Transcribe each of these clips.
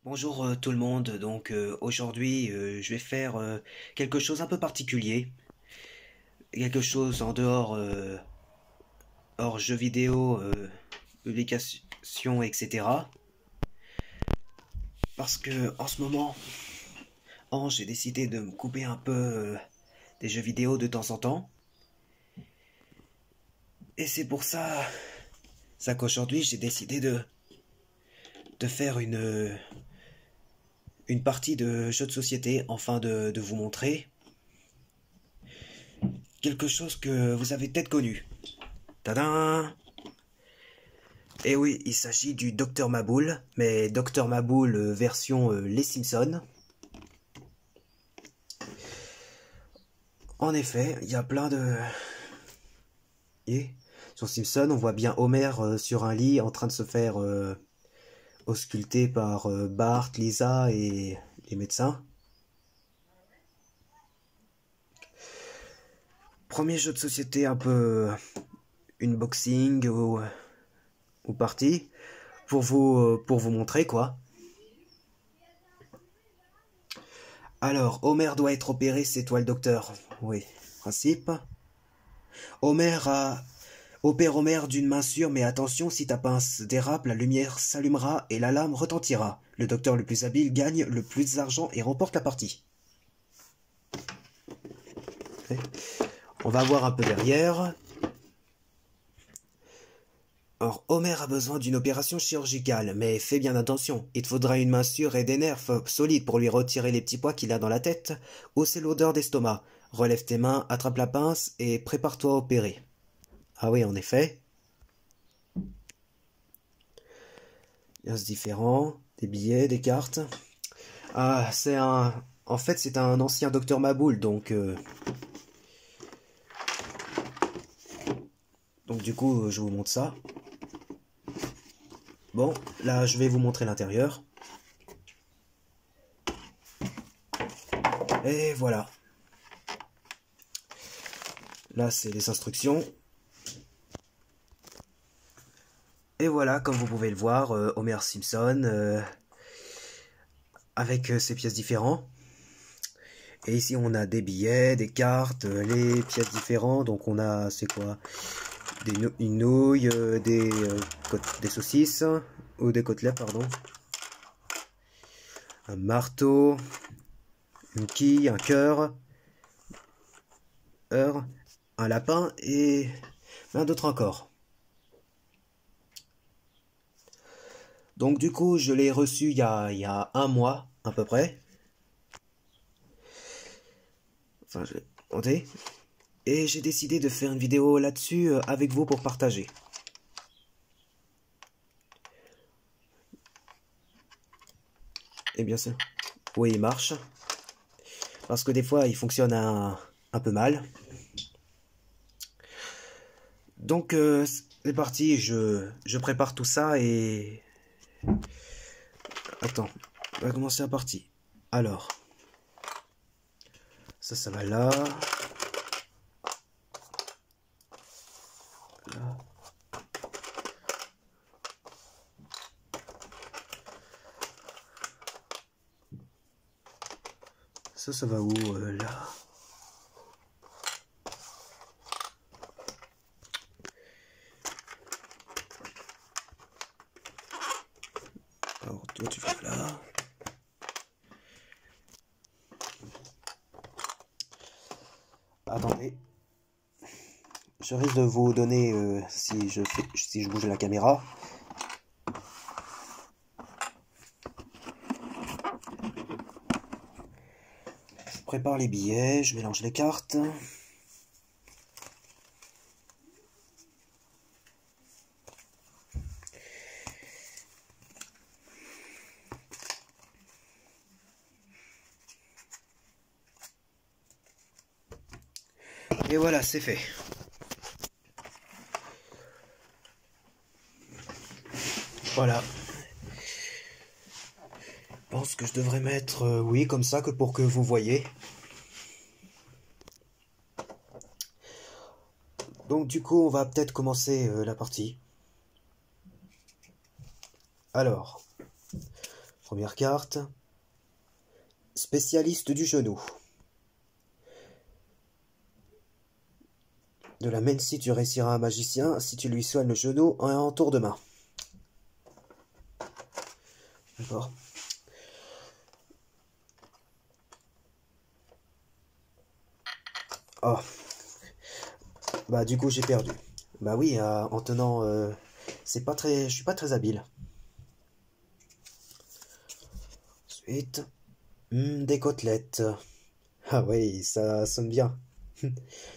Bonjour tout le monde, donc aujourd'hui je vais faire quelque chose un peu particulier, quelque chose en dehors, hors jeux vidéo, publication, etc. Parce que en ce moment, j'ai décidé de me couper un peu des jeux vidéo de temps en temps. Et c'est pour ça qu'aujourd'hui j'ai décidé de faire une partie de jeux de société, afin de vous montrer quelque chose que vous avez peut-être connu. Tadam! Et oui, il s'agit du Docteur Maboul, mais Docteur Maboul version Les Simpsons. En effet, il y a plein de... Et sur Simpson, on voit bien Homer sur un lit en train de se faire ausculter par Bart, Lisa et les médecins. Premier jeu de société un peu unboxing ou partie pour vous montrer quoi. Alors, Homer doit être opéré, c'est toi le docteur. Oui, principe. Homer opère Homer d'une main sûre, mais attention, si ta pince dérape, la lumière s'allumera et l'alarme retentira. Le docteur le plus habile gagne le plus d'argent et remporte la partie. On va voir un peu derrière. Or, Homer a besoin d'une opération chirurgicale, mais fais bien attention. Il te faudra une main sûre et des nerfs solides pour lui retirer les petits pois qu'il a dans la tête, ou c'est l'odeur d'estomac. Relève tes mains, attrape la pince et prépare-toi à opérer. Ah oui, en effet. Il y a ce différent, des billets, des cartes. Ah, c'est un... En fait, c'est un ancien docteur Maboul, donc du coup, je vous montre ça. Bon, là, je vais vous montrer l'intérieur. Et voilà. Là, c'est les instructions. Et voilà, comme vous pouvez le voir, Homer Simpson, avec ses pièces différentes. Et ici, on a des billets, des cartes, les pièces différentes. Donc, on a, c'est quoi? Une nouille, des saucisses, ou des côtelettes, pardon. Un marteau, une quille, un cœur, un lapin et plein d'autres encore. Donc du coup, je l'ai reçu il y a un mois à peu près. Enfin, je l'ai compté. Et j'ai décidé de faire une vidéo là-dessus avec vous pour partager. Et bien sûr, oui, il marche. Parce que des fois, il fonctionne un peu mal. Donc, c'est parti, je prépare tout ça et... Attends, on va commencer la partie. Alors, ça va là. Là. Ça va où là? Alors, toi, tu vas là. Attendez. Je risque de vous donner si je bouge la caméra. Je prépare les billets, je mélange les cartes. Et voilà, c'est fait. Voilà. Je pense que je devrais mettre, oui, comme ça, que pour que vous voyez. Donc du coup, on va peut-être commencer la partie. Alors, Première carte. Spécialiste du genou. De la même si tu réussiras un magicien si tu lui soignes le genou en un tour de main. D'accord. Oh. Bah du coup j'ai perdu. Bah oui, en tenant... c'est pas très... Je suis pas très habile. Ensuite... des côtelettes. Ah oui, ça sonne bien.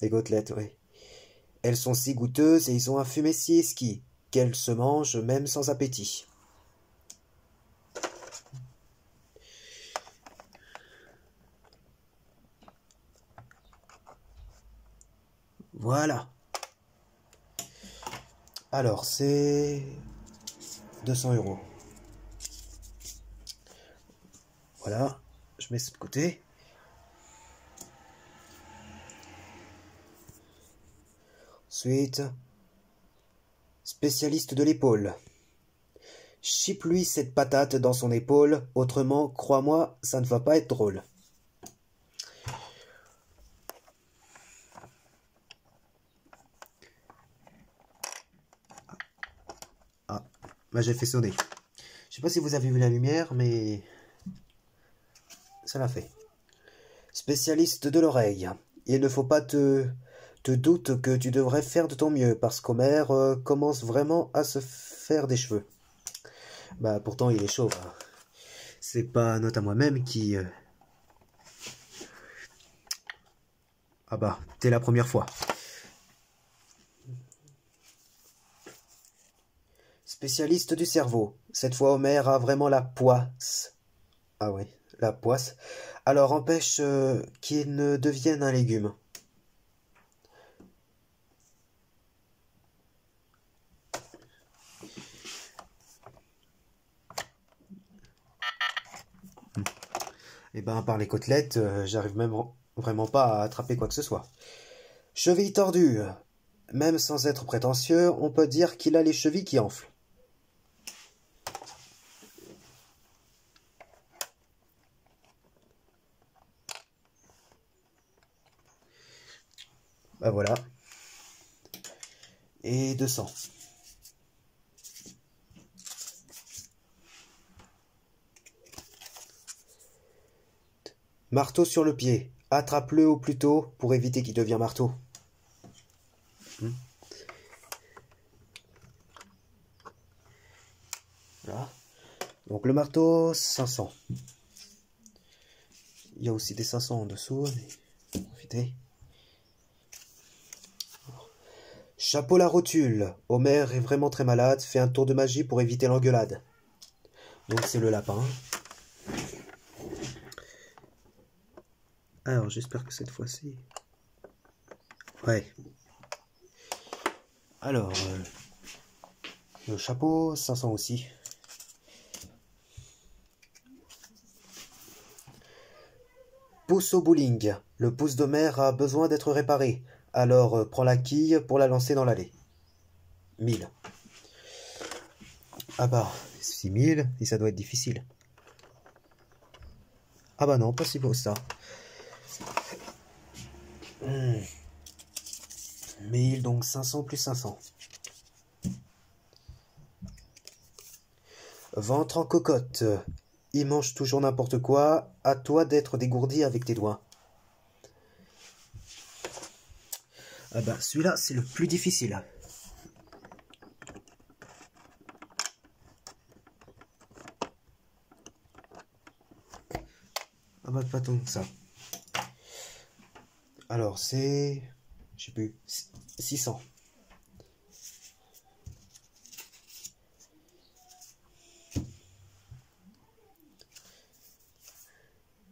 Des côtelettes, oui. Elles sont si goûteuses et ils ont un fumet si exquis qu'elles se mangent même sans appétit. Voilà. Alors, c'est 200 €. Voilà, je mets ça de côté. Ensuite, spécialiste de l'épaule. Chipe-lui cette patate dans son épaule, autrement, crois-moi, ça ne va pas être drôle. Ah, bah j'ai fait sonner. Je sais pas si vous avez vu la lumière, mais ça l'a fait. Spécialiste de l'oreille. Il ne faut pas te doute que tu devrais faire de ton mieux, parce qu'Homer commence vraiment à se faire des cheveux. Bah pourtant il est chauve. Hein. C'est pas note à moi-même qui... Ah bah, t'es la première fois. Spécialiste du cerveau. Cette fois Homer a vraiment la poisse. Ah oui, la poisse. Alors empêche qu'il ne devienne un légume. Et ben par les côtelettes, j'arrive même vraiment pas à attraper quoi que ce soit. Cheville tordue. Même sans être prétentieux, on peut dire qu'il a les chevilles qui enflent. Bah voilà. Et 200. Marteau sur le pied. Attrape-le au plus tôt pour éviter qu'il devienne marteau. Voilà. Donc le marteau, 500. Il y a aussi des 500 en dessous. Mais... profitez. Chapeau la rotule. Homer est vraiment très malade. Fait un tour de magie pour éviter l'engueulade. Donc c'est le lapin. Alors j'espère que cette fois-ci... Ouais. Alors, le chapeau, 500 aussi. Pouce au bowling. Le pouce d'Homer a besoin d'être réparé. Alors prends la quille pour la lancer dans l'allée. 1000. Ah bah, 6000, et ça doit être difficile. Ah bah non, pas si beau ça. 1000, donc 500 plus 500. Ventre en cocotte. Il mange toujours n'importe quoi. À toi d'être dégourdi avec tes doigts. Ah bah, celui-là, c'est le plus difficile. Ah bah, pas tant que ça. Alors, c'est... je sais plus. 600.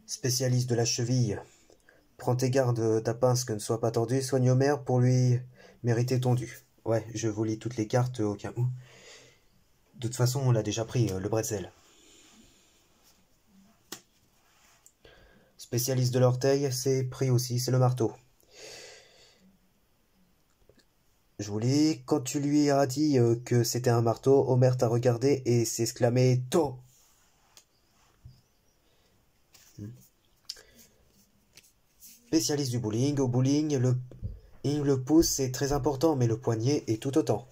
Spécialiste de la cheville. Prends tes gardes, ta pince que ne soit pas tordue. Soigne Homer pour lui mériter ton dû. Ouais, je vous lis toutes les cartes au cas où. De toute façon, on l'a déjà pris, le bretzel. Spécialiste de l'orteil, c'est pris aussi, c'est le marteau. Je vous lis, quand tu lui as dit que c'était un marteau, Homer t'a regardé et s'est exclamé « To !» Spécialiste du bowling. Au bowling, le pouce est très important, mais le poignet est tout autant.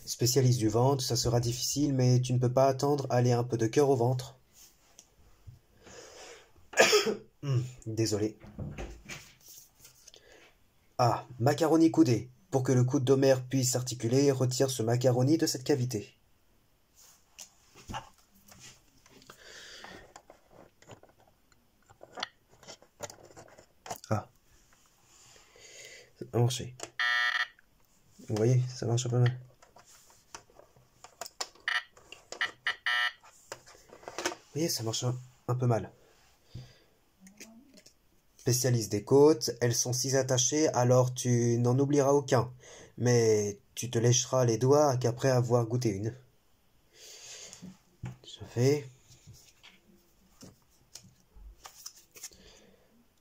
Spécialiste du ventre, ça sera difficile, mais tu ne peux pas attendre. Aller un peu de cœur au ventre. Désolé. Ah, macaroni coudé. Pour que le coude d'Homère puisse s'articuler, retire ce macaroni de cette cavité. Ah, ça a marché. Vous voyez, ça marche pas mal. Vous voyez, ça marche un peu mal. Spécialiste des côtes, elles sont si attachées, alors tu n'en oublieras aucun. Mais tu te lécheras les doigts qu'après avoir goûté une. Je fais.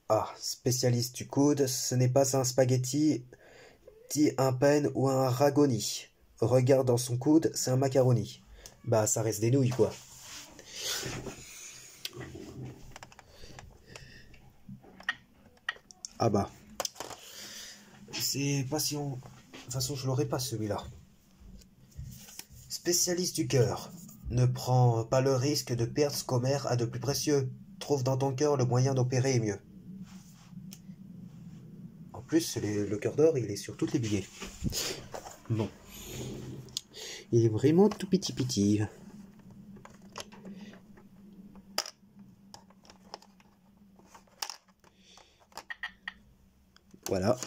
Ah, spécialiste du coude, ce n'est pas un spaghetti, un penne ou un ragoni. Regarde dans son coude, c'est un macaroni. Bah, ça reste des nouilles, quoi. Ah bah. C'est pas si on... De toute façon, je l'aurais pas, celui-là. Spécialiste du cœur. Ne prends pas le risque de perdre ce qu'Homère a de plus précieux. Trouve dans ton cœur le moyen d'opérer mieux. En plus, le cœur d'or, il est sur toutes les billets. Bon. Il est vraiment tout petit. Voilà.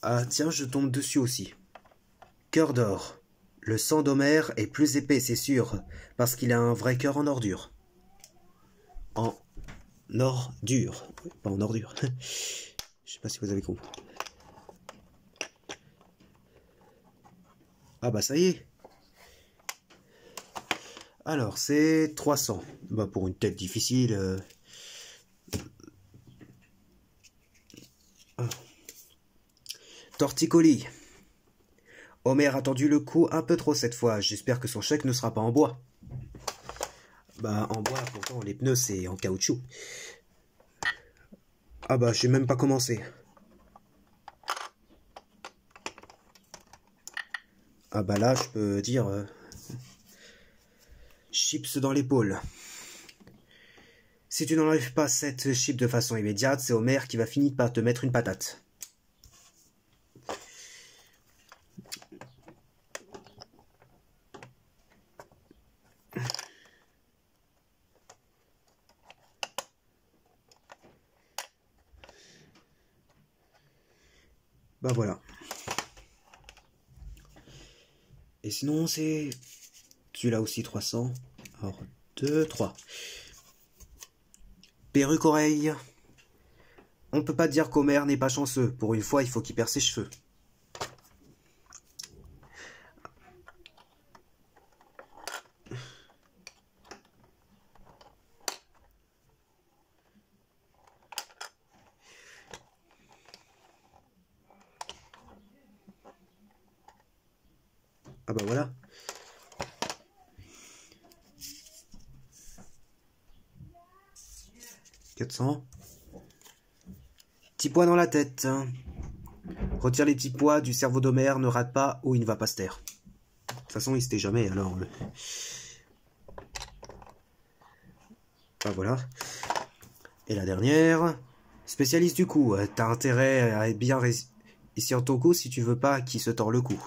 Ah tiens, je tombe dessus aussi. Cœur d'or. Le sang d'Homère est plus épais, c'est sûr, parce qu'il a un vrai cœur en ordure. En ordure. Pas en ordure. Je sais pas si vous avez compris. Ah bah ça y est. Alors, c'est 300. Bah pour une tête difficile... Torticolis. Homère a tendu le coup un peu trop cette fois. J'espère que son chèque ne sera pas en bois. Bah en bois, pourtant les pneus c'est en caoutchouc. Ah bah j'ai même pas commencé. Ah bah là je peux dire... chips dans l'épaule. Si tu n'enlèves pas cette chip de façon immédiate, c'est Homère qui va finir par te mettre une patate. Bah voilà. Et sinon c'est... celui-là aussi 300. Alors 2, 3. Perruque oreille. On peut pas dire qu'Homère n'est pas chanceux. Pour une fois, il faut qu'il perd ses cheveux. Ah bah voilà. Petits pois dans la tête. Retire les petits pois du cerveau d'Homère, ne rate pas ou il ne va pas se taire. De toute façon, il se tait jamais, alors... Ah voilà. Et la dernière... Spécialiste du cou. T'as intérêt à bien réussir ton cou si tu veux pas qu'il se tord le cou.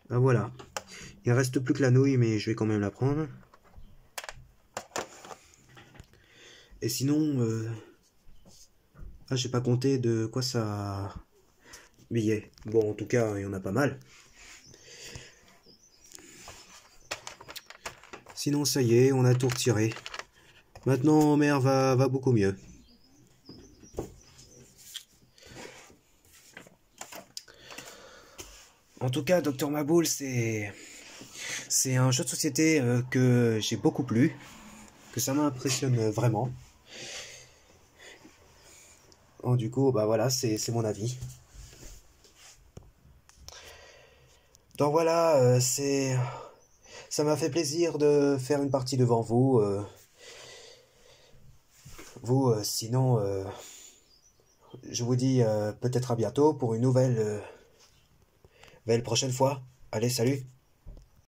Ah voilà. Il ne reste plus que la nouille, mais je vais quand même la prendre. Et sinon... Ah, j'ai pas compté de quoi ça... Billet. Bon, en tout cas, il y en a pas mal. Sinon, ça y est, on a tout retiré. Maintenant, Homère va beaucoup mieux. En tout cas, Dr Maboul, c'est un jeu de société que j'ai beaucoup plu, que ça m'impressionne vraiment. Du coup, bah voilà, c'est mon avis. Donc voilà, ça m'a fait plaisir de faire une partie devant vous. Sinon, je vous dis peut-être à bientôt pour une nouvelle prochaine fois. Allez, salut!